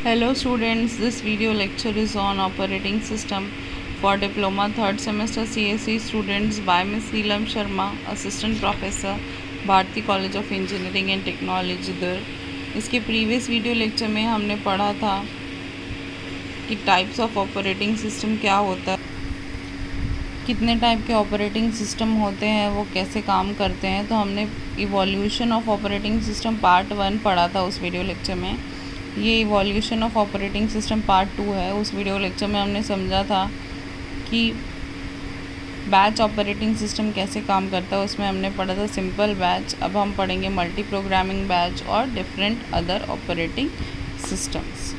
Hello students, this video lecture is on operating system for diploma third semester CSE students by Ms. Neelam Sharma, assistant professor, Bharati college of engineering and technology दर। इसके previous video lecture में हमने पढ़ा था कि types of operating system क्या होता है, कितने टाइप के ऑपरेटिंग सिस्टम होते हैं, वो कैसे काम करते हैं। तो हमने evolution of operating system part 1 पढ़ा था उस वीडियो लेक्चर में। ये evolution of operating system part 2 है। उस वीडियो लेक्चर में हमने समझा था कि बैच ऑपरेटिंग सिस्टम कैसे काम करता है। उसमें हमने पढ़ा था सिंपल बैच। अब हम पढ़ेंगे मल्टी प्रोग्रामिंग बैच और different other operating systems.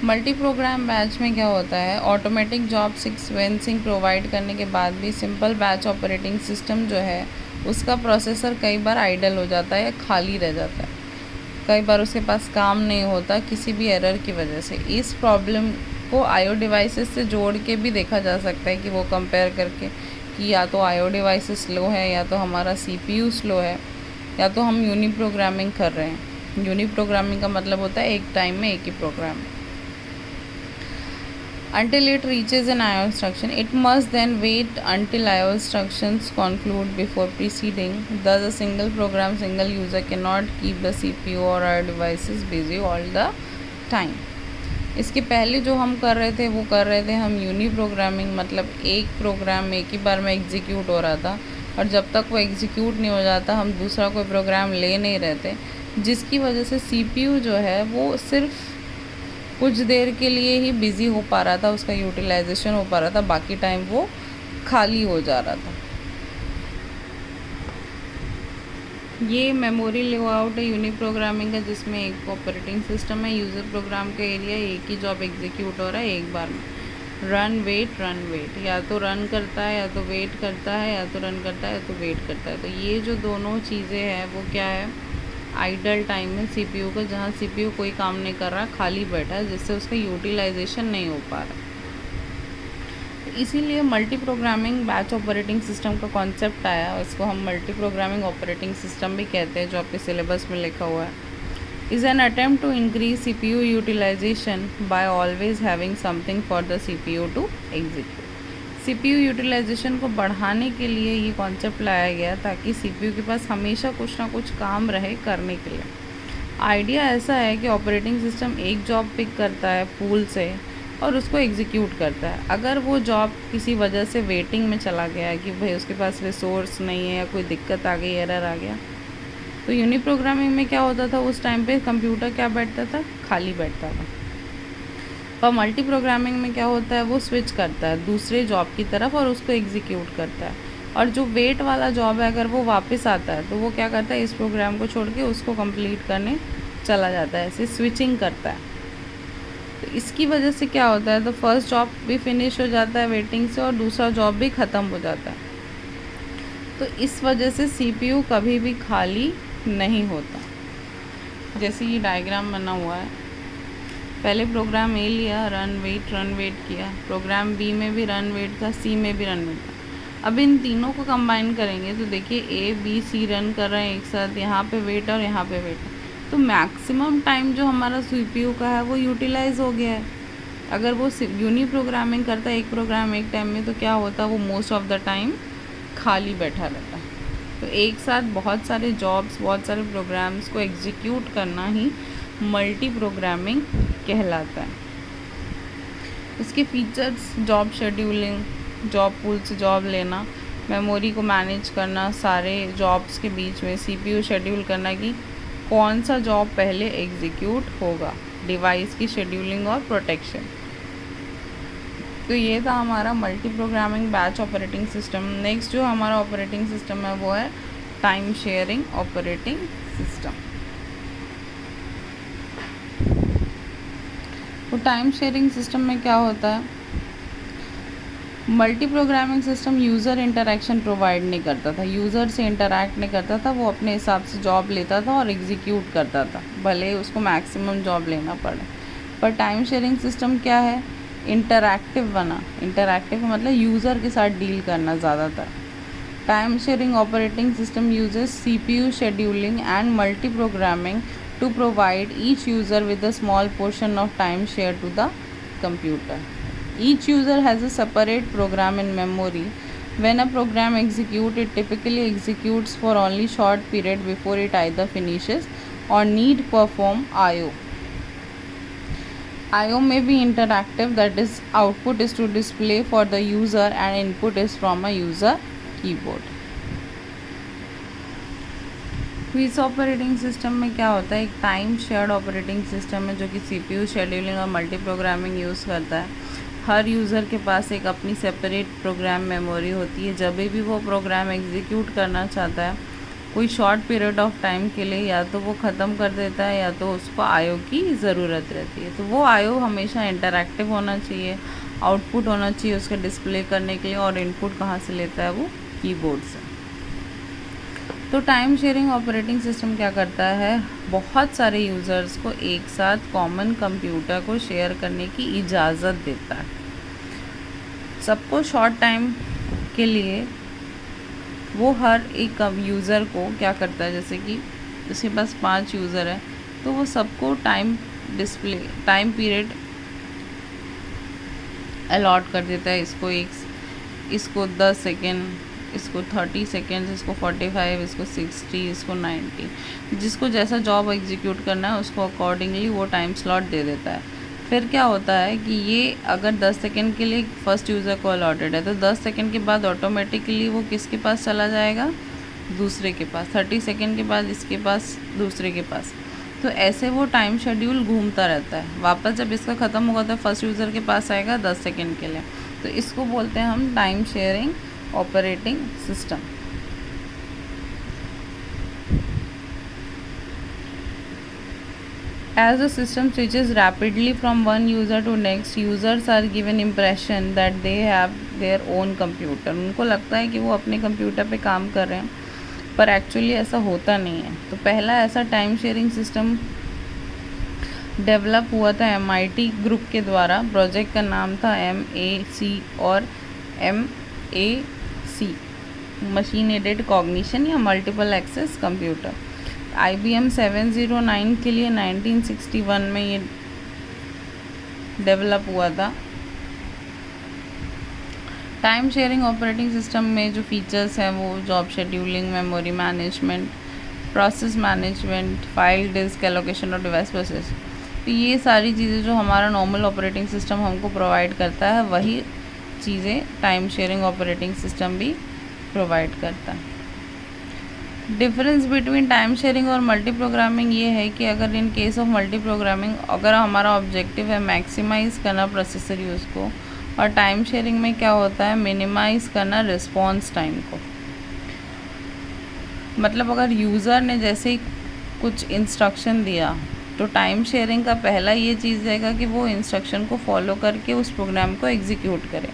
Multi programme batch में क्या होता है, ऑटोमेटिक जॉब सीक्वेंसिंग प्रोवाइड करने के बाद भी सिंपल बैच ऑपरेटिंग सिस्टम जो है उसका प्रोसेसर कई बार आइडल हो जाता है या खाली रह जाता है। कई बार उसके पास काम नहीं होता किसी भी एरर की वजह से। इस प्रॉब्लम को आईओ डिवाइसेस से जोड़ के भी देखा जा सकता है कि वो कंपेयर करके कि या तो आईओ डिवाइसेस स्लो है या तो हमारा सीपीयू स्लो है या तो हम यूनी प्रोग्रामिंग कर रहे हैं। यूनी प्रोग्रामिंग का मतलब होता है एक टाइम में एक ही programme. Until it reaches an IO instruction, it must then wait until IO instructions conclude before proceeding. Thus, a single program, single user cannot keep the CPU or IO devices busy all the time. इसके पहले जो हम कर रहे थे वो कर रहे थे हम यूनी प्रोग्रामिंग, मतलब एक प्रोग्राम एक ही बार में एग्जीक्यूट हो रहा था और जब तक वो एग्जीक्यूट नहीं हो जाता हम दूसरा कोई प्रोग्राम ले नहीं रहते, जिसकी वजह से CPU जो है वो सिर्फ कुछ देर के लिए ही बिज़ी हो पा रहा था, उसका यूटिलाइजेशन हो पा रहा था, बाकी टाइम वो खाली हो जा रहा था। ये मेमोरी लेआउट है यूनिक प्रोग्रामिंग का, जिसमें एक ऑपरेटिंग सिस्टम है, यूज़र प्रोग्राम का एरिया, एक ही जॉब एग्जीक्यूट हो रहा है एक बार में। रन वेट या तो रन करता है या तो वेट करता है, या तो रन करता है या तो वेट करता है। तो ये जो दोनों चीज़ें हैं वो क्या है, आइडल टाइम है सीपीयू का, जहाँ सीपीयू कोई काम नहीं कर रहा, खाली बैठा है, जिससे उसका यूटिलाइजेशन नहीं हो पा रहा। तो इसीलिए multi programming batch operating system का कॉन्सेप्ट आया। इसको हम मल्टी प्रोग्रामिंग ऑपरेटिंग सिस्टम भी कहते हैं, जो आपके सिलेबस में लिखा हुआ है। Is an attempt to increase CPU utilization by always having something for the CPU to execute. CPU utilization को बढ़ाने के लिए ये कॉन्सेप्ट लाया गया ताकि सीपीयू के पास हमेशा कुछ ना कुछ काम रहे करने के लिए। आइडिया ऐसा है कि ऑपरेटिंग सिस्टम एक जॉब पिक करता है पूल से और उसको एग्जीक्यूट करता है। अगर वो जॉब किसी वजह से वेटिंग में चला गया कि भाई उसके पास रिसोर्स नहीं है या कोई दिक्कत आ गई, एरर आ गया, तो यूनी प्रोग्रामिंग में क्या होता था, उस टाइम पे कंप्यूटर क्या बैठता था, खाली बैठता था। और मल्टी प्रोग्रामिंग में क्या होता है, वो स्विच करता है दूसरे जॉब की तरफ और उसको एग्जीक्यूट करता है। और जो वेट वाला जॉब है अगर वो वापस आता है तो वो क्या करता है, इस प्रोग्राम को छोड़ के उसको कंप्लीट करने चला जाता है, ऐसे स्विचिंग करता है। तो इसकी वजह से क्या होता है, तो फर्स्ट जॉब भी फिनिश हो जाता है वेटिंग से और दूसरा जॉब भी ख़त्म हो जाता है। तो इस वजह से CPU कभी भी खाली नहीं होता। जैसे ये डायग्राम बना हुआ है, पहले प्रोग्राम ए लिया, रन वेट किया, प्रोग्राम बी में भी रन वेट था, सी में भी रन वेट था। अब इन तीनों को कंबाइन करेंगे तो देखिए ए बी सी रन कर रहे हैं एक साथ, यहाँ पे वेट और यहाँ पे वेट, तो मैक्सिमम टाइम जो हमारा सीपीयू का है वो यूटिलाइज हो गया है। अगर वो यूनी प्रोग्रामिंग करता है एक प्रोग्राम एक टाइम में तो क्या होता है, वो मोस्ट ऑफ द टाइम खाली बैठा रहता है। तो एक साथ बहुत सारे जॉब्स, बहुत सारे प्रोग्राम्स को एग्जीक्यूट करना ही मल्टी प्रोग्रामिंग कहलाता है। इसके features, job scheduling, job pool से जॉब लेना, मेमोरी को मैनेज करना, सारे जॉब्स के बीच में सीपीयू शेड्यूल करना कि कौन सा जॉब पहले एग्जीक्यूट होगा, डिवाइस की शेड्यूलिंग और प्रोटेक्शन। तो ये था हमारा multi programming batch operating system. Next जो हमारा ऑपरेटिंग सिस्टम है वो है टाइम शेयरिंग ऑपरेटिंग सिस्टम। तो टाइम शेयरिंग सिस्टम में क्या होता है, multi programming system user interaction provide नहीं करता था, यूज़र से इंटरैक्ट नहीं करता था, वो अपने हिसाब से जॉब लेता था और एग्जीक्यूट करता था, भले उसको मैक्सिमम जॉब लेना पड़े। पर टाइम शेयरिंग सिस्टम क्या है, इंटरैक्टिव बना। इंटरैक्टिव मतलब यूज़र के साथ डील करना ज़्यादातर। Time sharing operating system uses CPU scheduling and multi-programming to provide each user with a small portion of time shared to the computer. Each user has a separate program in memory. When a program executes, it typically executes for only short period before it either finishes or need perform I/O. I/O may be interactive, that is, output is to display for the user and input is from a user keyboard. इस operating system में क्या होता है, एक time shared operating system है जो कि CPU scheduling और मल्टी प्रोग्रामिंग यूज़ करता है. हर यूज़र के पास एक अपनी सेपरेट प्रोग्राम मेमोरी होती है. जब भी वो प्रोग्राम एग्जीक्यूट करना चाहता है कोई शॉर्ट पीरियड ऑफ टाइम के लिए, या तो वो ख़त्म कर देता है या तो उसको I/O की ज़रूरत रहती है. तो वो I/O हमेशा इंटरैक्टिव होना चाहिए, आउटपुट होना चाहिए उसका डिस्प्ले करने के लिए, और इनपुट कहाँ से लेता है वो कीबोर्ड से. तो टाइम शेयरिंग ऑपरेटिंग सिस्टम क्या करता है, बहुत सारे यूज़र्स को एक साथ कॉमन कंप्यूटर को शेयर करने की इजाज़त देता है. सबको शॉर्ट टाइम के लिए वो हर एक यूज़र को क्या करता है, जैसे कि उसके पास 5 यूज़र है तो वो सबको टाइम पीरियड अलॉट कर देता है. इसको 10 सेकेंड, इसको 30 सेकेंड्स, इसको 45, इसको 60, इसको 90. जिसको जैसा जॉब एग्जीक्यूट करना है उसको अकॉर्डिंगली वो टाइम स्लॉट दे देता है. फिर क्या होता है कि ये अगर 10 सेकेंड के लिए फर्स्ट यूज़र को अलॉटेड है तो 10 सेकेंड के बाद ऑटोमेटिकली वो किसके पास चला जाएगा, दूसरे के पास. 30 सेकेंड के बाद इसके पास, दूसरे के पास. तो ऐसे वो टाइम शेड्यूल घूमता रहता है. वापस जब इसका ख़त्म होगा तो फर्स्ट यूज़र के पास आएगा 10 सेकेंड के लिए. तो इसको बोलते हैं हम time sharing operating system. As the system switches rapidly from one user to next, users are given impression that they have their own computer. उनको लगता है कि वो अपने कंप्यूटर पे काम कर रहे हैं, पर एक्चुअली ऐसा होता नहीं है. तो पहला ऐसा टाइम शेयरिंग सिस्टम डेवलप हुआ था MIT ग्रुप के द्वारा. प्रोजेक्ट का नाम था MAC और MAC, मशीन एडेड कॉग्निशन या मल्टीपल एक्सेस कंप्यूटर. IBM 709 के लिए 1961 में ये डेवलप हुआ था. टाइम शेयरिंग ऑपरेटिंग सिस्टम में जो फीचर्स हैं वो job scheduling, memory management, process management, file disk allocation और डिवाइस प्रोसेस. तो ये सारी चीज़ें जो हमारा नॉर्मल ऑपरेटिंग सिस्टम हमको प्रोवाइड करता है वही चीज़ें टाइम शेयरिंग ऑपरेटिंग सिस्टम भी प्रोवाइड करता है. डिफरेंस बिटवीन टाइम शेयरिंग और मल्टी प्रोग्रामिंग ये है कि अगर in case of multi programming अगर हमारा ऑब्जेक्टिव है मैक्सिमाइज़ करना प्रोसेसर यूज़ को, और टाइम शेयरिंग में क्या होता है मिनिमाइज़ करना रिस्पॉन्स टाइम को. मतलब अगर यूज़र ने जैसे कुछ इंस्ट्रक्शन दिया तो टाइम शेयरिंग का पहला ये चीज़ रहेगा कि वो इंस्ट्रक्शन को फॉलो करके उस प्रोग्राम को एग्जीक्यूट करे.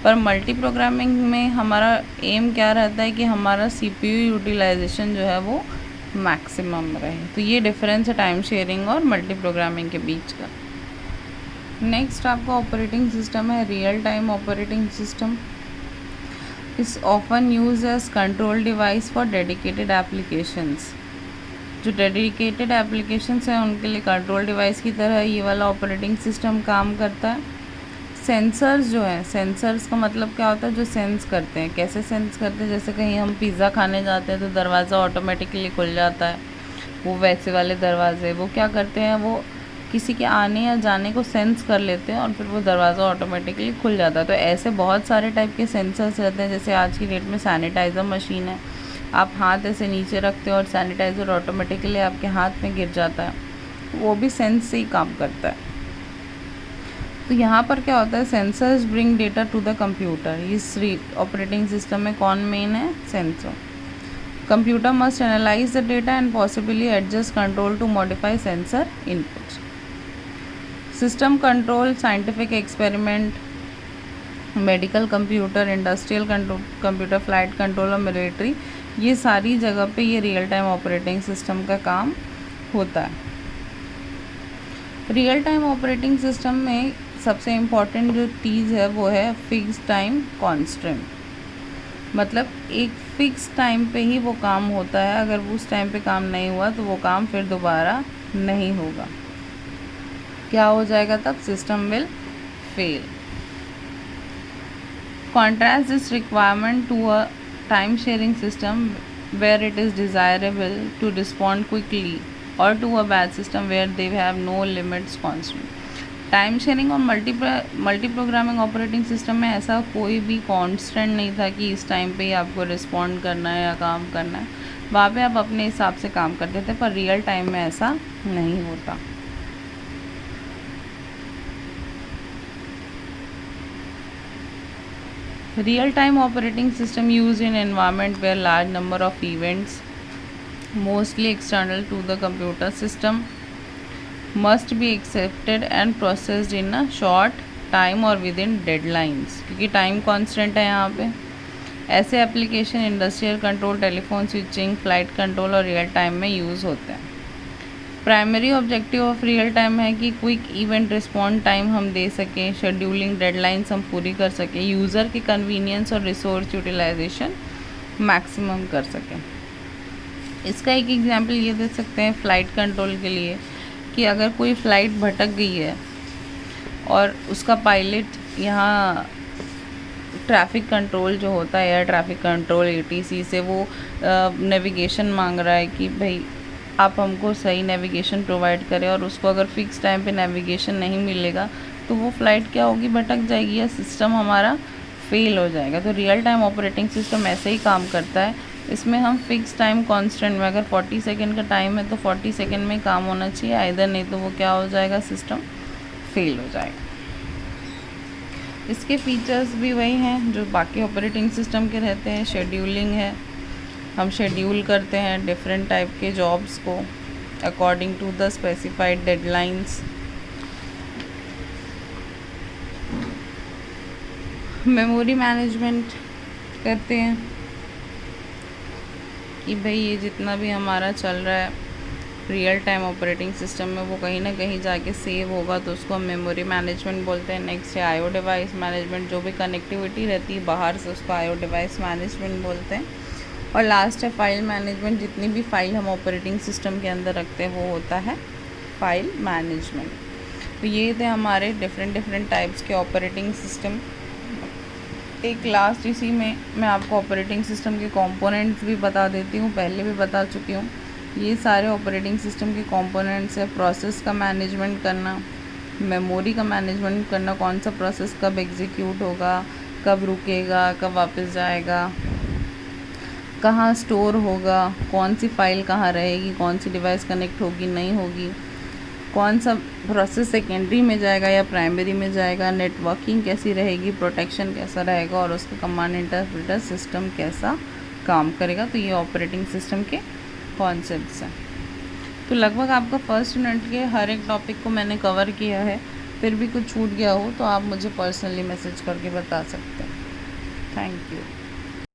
पर मल्टी प्रोग्रामिंग में हमारा एम क्या रहता है कि हमारा CPU यूटिलाइजेशन जो है वो मैक्सिमम रहे. तो ये डिफरेंस है टाइम शेयरिंग और मल्टी प्रोग्रामिंग के बीच का. नेक्स्ट आपका ऑपरेटिंग सिस्टम है real time operating system. Is often use as control device for dedicated applications. जो डेडिकेटेड एप्लीकेशंस हैं उनके लिए कंट्रोल डिवाइस की तरह ये वाला ऑपरेटिंग सिस्टम काम करता है. सेंसर्स जो है, सेंसर्स का मतलब क्या होता है, जो सेंस करते हैं. कैसे सेंस करते हैं, जैसे कहीं हम पिज़्ज़ा खाने जाते हैं तो दरवाज़ा ऑटोमेटिकली खुल जाता है. वो वैसे वाले दरवाजे वो क्या करते हैं, वो किसी के आने या जाने को सेंस कर लेते हैं और फिर वो दरवाज़ा ऑटोमेटिकली खुल जाता है. तो ऐसे बहुत सारे टाइप के सेंसर्स रहते हैं. जैसे आज की डेट में सैनिटाइज़र मशीन है, आप हाथ ऐसे नीचे रखते हो और सैनिटाइज़र ऑटोमेटिकली आपके हाथ में गिर जाता है. वो भी सेंस से ही काम करता है. तो यहाँ पर क्या होता है, sensors bring data to the computer. इस ऑपरेटिंग सिस्टम में कौन मेन है, sensor. Computer must analyze the data and possibly adjust control to modify sensor input. System control, scientific experiment, medical computer, industrial computer, flight control और military, ये सारी जगह पे ये रियल टाइम ऑपरेटिंग सिस्टम का काम होता है. रियल टाइम ऑपरेटिंग सिस्टम में सबसे इम्पॉर्टेंट जो चीज़ है वो है फिक्स टाइम कॉन्स्टेंट. मतलब एक फ़िक्स टाइम पे ही वो काम होता है, अगर वो उस टाइम पे काम नहीं हुआ तो वो काम फिर दोबारा नहीं होगा। क्या हो जाएगा तब? System will fail. Contrast this requirement to a time sharing system where it is desirable to respond quickly, or to a batch system where they have no limits constant. Time sharing और multi programming operating system में ऐसा कोई भी constant नहीं था कि इस time पे ही आपको रिस्पॉन्ड करना है या काम करना है। वहाँ पे आप अपने हिसाब से काम करते थे, पर रियल टाइम में ऐसा नहीं होता। Real-time operating system used in environment where large number of events, mostly external to the computer system, must be accepted and processed in a short time or within deadlines, क्योंकि time constant है यहाँ पे। ऐसे application industrial control, telephone switching, flight control और real time में use होते हैं। Primary objective of real time है कि क्विक इवेंट रिस्पॉन्ड टाइम हम दे सकें, शेड्यूलिंग डेडलाइंस हम पूरी कर सकें, यूज़र की कन्वीनियंस और रिसोर्स यूटिलाइजेशन मैक्सिमम कर सकें। इसका एक एग्जांपल ये दे सकते हैं फ़्लाइट कंट्रोल के लिए कि अगर कोई फ़्लाइट भटक गई है और उसका पायलट यहाँ ट्रैफ़िक कंट्रोल जो होता है, एयर ट्रैफिक कंट्रोल ATC से वो नेविगेशन मांग रहा है कि भाई आप हमको सही नेविगेशन प्रोवाइड करें, और उसको अगर फ़िक्स टाइम पे नेविगेशन नहीं मिलेगा तो वो फ़्लाइट क्या होगी? भटक जाएगी, या सिस्टम हमारा फेल हो जाएगा। तो रियल टाइम ऑपरेटिंग सिस्टम ऐसे ही काम करता है। इसमें हम फ़िक्स टाइम कांस्टेंट में, अगर 40 सेकेंड का टाइम है तो 40 सेकेंड में काम होना चाहिए, आइदर नहीं तो वो क्या हो जाएगा? सिस्टम फेल हो जाएगा। इसके फीचर्स भी वही हैं जो बाकी ऑपरेटिंग सिस्टम के रहते हैं। शेड्यूलिंग है, हम शेड्यूल करते हैं डिफरेंट टाइप के जॉब्स को according to the specified deadlines. Memory management करते हैं कि भाई ये जितना भी हमारा चल रहा है रियल टाइम ऑपरेटिंग सिस्टम में वो कहीं ना कहीं जाके सेव होगा, तो उसको हम मेमोरी मैनेजमेंट बोलते हैं। नेक्स्ट है आईओ डिवाइस मैनेजमेंट, जो भी कनेक्टिविटी रहती है बाहर से उसको आईओ डिवाइस मैनेजमेंट बोलते हैं। और लास्ट है फाइल मैनेजमेंट, जितनी भी फाइल हम ऑपरेटिंग सिस्टम के अंदर रखते हैं वो होता है फाइल मैनेजमेंट। तो ये थे हमारे डिफरेंट टाइप्स के ऑपरेटिंग सिस्टम। एक लास्ट इसी में मैं आपको ऑपरेटिंग सिस्टम के कंपोनेंट्स भी बता देती हूँ, पहले भी बता चुकी हूँ। ये सारे ऑपरेटिंग सिस्टम के कंपोनेंट्स है। प्रोसेस का मैनेजमेंट करना, मेमोरी का मैनेजमेंट करना, कौन सा प्रोसेस कब एग्जीक्यूट होगा, कब रुकेगा, कब वापस जाएगा, कहाँ स्टोर होगा, कौन सी फ़ाइल कहाँ रहेगी, कौन सी डिवाइस कनेक्ट होगी नहीं होगी, कौन सा प्रोसेस सेकेंडरी में जाएगा या प्राइमरी में जाएगा, नेटवर्किंग कैसी रहेगी, प्रोटेक्शन कैसा रहेगा, और उसका कमांड इंटरप्रेटर सिस्टम कैसा काम करेगा। तो ये ऑपरेटिंग सिस्टम के कॉन्सेप्ट्स हैं। तो लगभग आपका फर्स्ट यूनिट के हर एक टॉपिक को मैंने कवर किया है। फिर भी कुछ छूट गया हो तो आप मुझे पर्सनली मैसेज करके बता सकते हैं। Thank you.